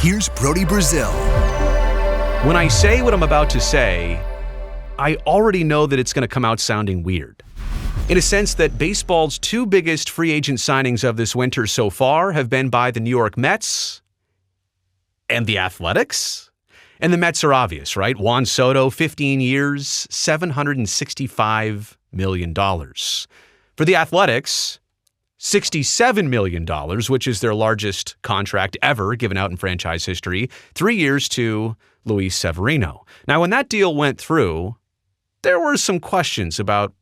Here's Brody Brazil. When I say what I'm about to say, I already know that it's going to come out sounding weird. In a sense that baseball's two biggest free agent signings of this winter so far have been by the New York Mets and the Athletics. And the Mets are obvious, right? Juan Soto, 15 years, $765 million. For the Athletics, $67 million, which is their largest contract ever given out in franchise history, 3 years to Luis Severino. Now, when that deal went through, there were some questions about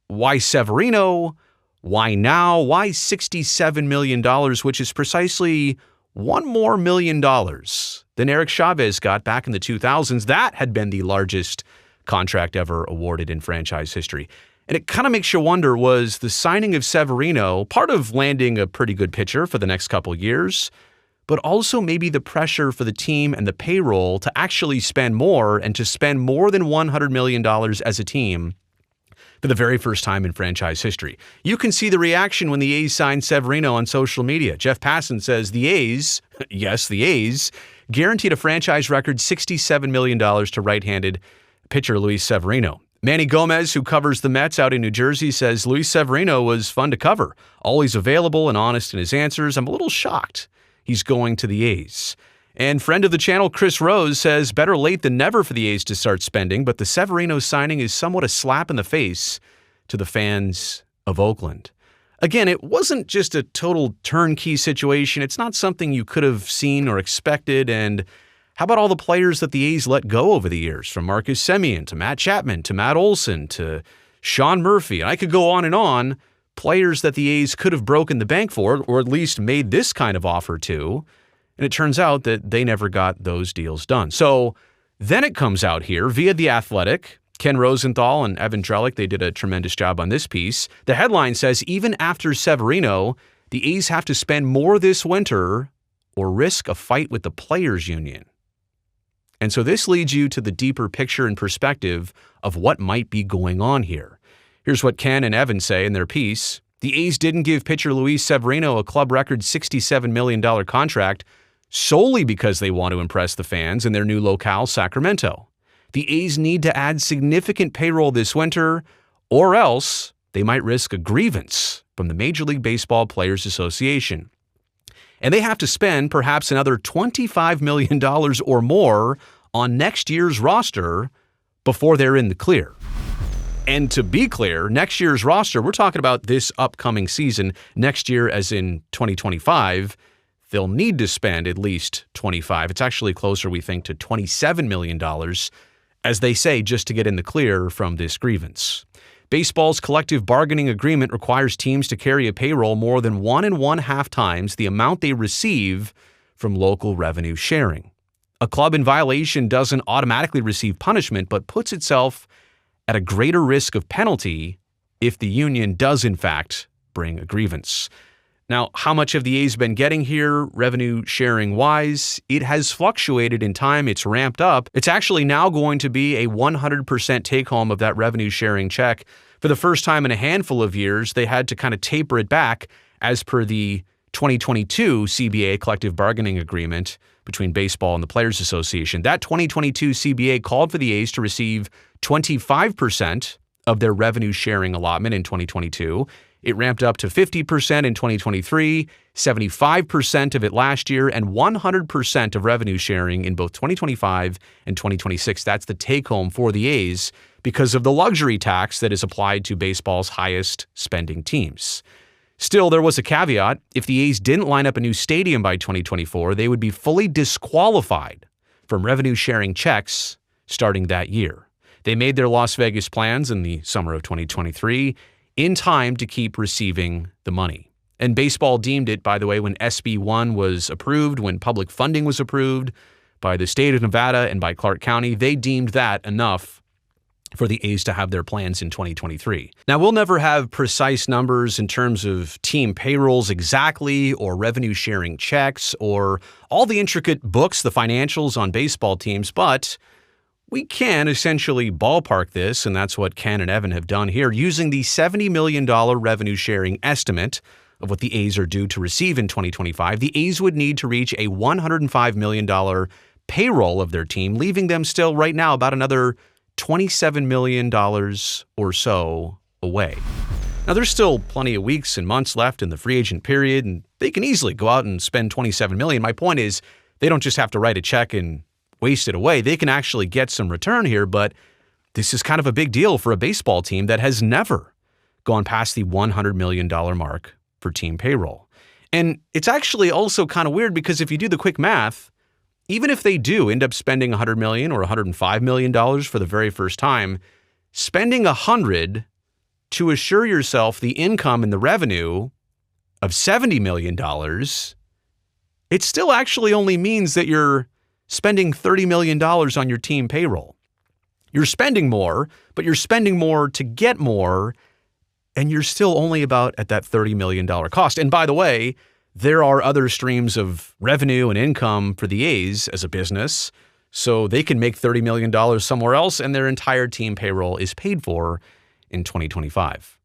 why Severino, why now, why $67 million, which is precisely $1 more million than Eric Chavez got back in the 2000s. That had been the largest contract ever awarded in franchise history. And it kind of makes you wonder, was the signing of Severino part of landing a pretty good pitcher for the next couple years, but also maybe the pressure for the team and the payroll to actually spend more and to spend more than $100 million as a team for the very first time in franchise history? You can see the reaction when the A's signed Severino on social media. Jeff Passan says the A's, yes, the A's, guaranteed a franchise record $67 million to right-handed pitcher Luis Severino. Manny Gomez, who covers the Mets out in New Jersey, says Luis Severino was fun to cover, always available and honest in his answers. I'm a little shocked he's going to the A's. And friend of the channel, Chris Rose, says better late than never for the A's to start spending, but the Severino signing is somewhat a slap in the face to the fans of Oakland. Again, it wasn't just a total turnkey situation. It's not something you could have seen or expected. And how about all the players that the A's let go over the years, from Marcus Semien to Matt Chapman to Matt Olson to Sean Murphy? And I could go on, players that the A's could have broken the bank for, or at least made this kind of offer to. And it turns out that they never got those deals done. So then it comes out here via The Athletic. Ken Rosenthal and Evan Drellick, they did a tremendous job on this piece. The headline says, even after Severino, the A's have to spend more this winter or risk a fight with the players' union. And so this leads you to the deeper picture and perspective of what might be going on here. Here's what Ken and Evan say in their piece. The A's didn't give pitcher Luis Severino a club record $67 million contract solely because they want to impress the fans in their new locale, Sacramento. The A's need to add significant payroll this winter, or else they might risk a grievance from the Major League Baseball Players Association. And they have to spend perhaps another $25 million or more on next year's roster before they're in the clear. And to be clear, next year's roster, we're talking about this upcoming season, next year as in 2025, they'll need to spend at least $25. It's actually closer, we think, to $27 million, as they say, just to get in the clear from this grievance. Baseball's collective bargaining agreement requires teams to carry a payroll more than 1.5 times the amount they receive from local revenue sharing. A club in violation doesn't automatically receive punishment, but puts itself at a greater risk of penalty if the union does, in fact, bring a grievance. Now, how much have the A's been getting here, revenue sharing wise? It has fluctuated in time. It's ramped up. It's actually now going to be a 100% take home of that revenue sharing check. For the first time in a handful of years, they had to kind of taper it back as per the 2022 CBA collective bargaining agreement between baseball and the Players Association. That 2022 CBA called for the A's to receive 25% of their revenue sharing allotment in 2022. It ramped up to 50% in 2023, 75% of it last year, and 100% of revenue sharing in both 2025 and 2026. That's the take-home for the A's because of the luxury tax that is applied to baseball's highest spending teams. Still, there was a caveat. If the A's didn't line up a new stadium by 2024, they would be fully disqualified from revenue sharing checks starting that year. They made their Las Vegas plans in the summer of 2023 in time to keep receiving the money. And baseball deemed it, by the way, when SB 1 was approved, when public funding was approved by the state of Nevada and by Clark County, they deemed that enough for the A's to have their plans in 2023. Now, we'll never have precise numbers in terms of team payrolls exactly, or revenue sharing checks, or all the intricate books, the financials on baseball teams, but we can essentially ballpark this, and that's what Ken and Evan have done here, using the $70 million revenue sharing estimate of what the A's are due to receive in 2025, the A's would need to reach a $105 million payroll of their team, leaving them still right now about another $27 million or so away. Now, there's still plenty of weeks and months left in the free agent period, and they can easily go out and spend $27 million. My point is, they don't just have to write a check and waste it away. They can actually get some return here, but this is kind of a big deal for a baseball team that has never gone past the $100 million mark for team payroll. And it's actually also kind of weird because if you do the quick math, even if they do end up spending $100 million or $105 million for the very first time, spending $100 to assure yourself the income and the revenue of $70 million, it still actually only means that you're spending $30 million on your team payroll. You're spending more, but you're spending more to get more, and you're still only about at that $30 million cost. And by the way, there are other streams of revenue and income for the A's as a business, so they can make $30 million somewhere else, and their entire team payroll is paid for in 2025.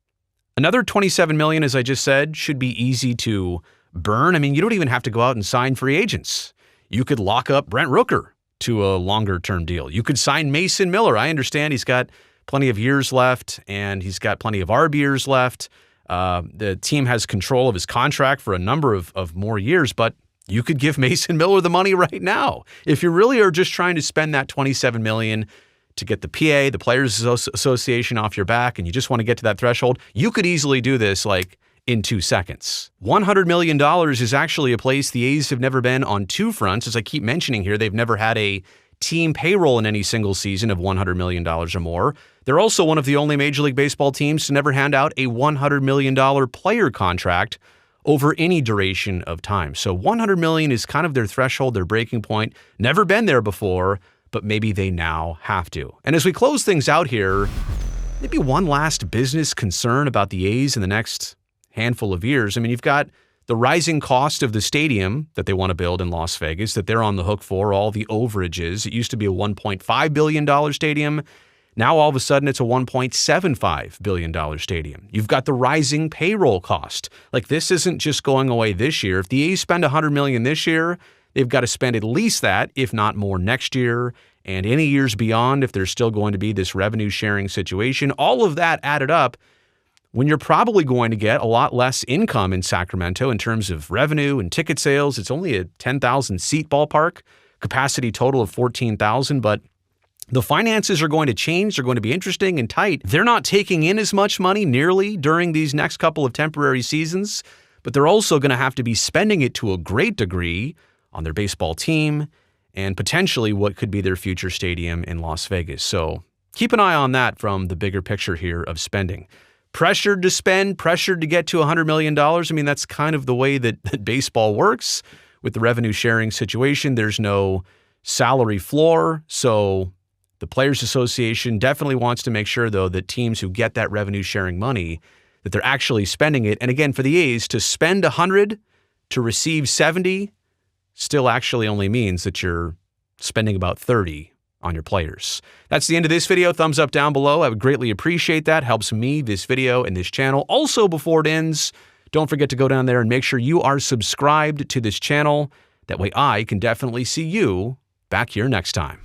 Another $27 million, as I just said, should be easy to burn. I mean, you don't even have to go out and sign free agents. You could lock up Brent Rooker to a longer-term deal. You could sign Mason Miller. I understand he's got plenty of years left, and he's got plenty of ARB years left. The team has control of his contract for a number of more years, but you could give Mason Miller the money right now. If you really are just trying to spend that $27 million to get the PA, the Players Association, off your back, and you just want to get to that threshold, you could easily do this like in 2 seconds. $100 million is actually a place the A's have never been on two fronts. As I keep mentioning here, they've never had a team payroll in any single season of $100 million or more. They're also one of the only Major League Baseball teams to never hand out a $100 million player contract over any duration of time. So $100 million is kind of their threshold, their breaking point. Never been there before, but maybe they now have to. And as we close things out here, maybe one last business concern about the A's in the next handful of years. I mean, you've got the rising cost of the stadium that they want to build in Las Vegas, that they're on the hook for, all the overages. It used to be a $1.5 billion stadium. Now, all of a sudden, it's a $1.75 billion stadium. You've got the rising payroll cost. Like, this isn't just going away this year. If the A's spend $100 million this year, they've got to spend at least that, if not more, next year, and any years beyond if there's still going to be this revenue sharing situation. All of that added up, when you're probably going to get a lot less income in Sacramento in terms of revenue and ticket sales. It's only a 10,000 seat ballpark, capacity total of 14,000, but the finances are going to change. They're going to be interesting and tight. They're not taking in as much money nearly during these next couple of temporary seasons, but they're also going to have to be spending it to a great degree on their baseball team and potentially what could be their future stadium in Las Vegas. So keep an eye on that from the bigger picture here of spending. Pressured to spend, pressured to get to $100 million. I mean, that's kind of the way that baseball works with the revenue sharing situation. There's no salary floor. So the Players Association definitely wants to make sure, though, that teams who get that revenue sharing money, that they're actually spending it. And again, for the A's, to spend $100 to receive $70 still actually only means that you're spending about $30 on your players. That's the end of this video. Thumbs up down below. I would greatly appreciate that. Helps me, this video, and this channel. Also, before it ends, don't forget to go down there and make sure you are subscribed to this channel. That way I can definitely see you back here next time.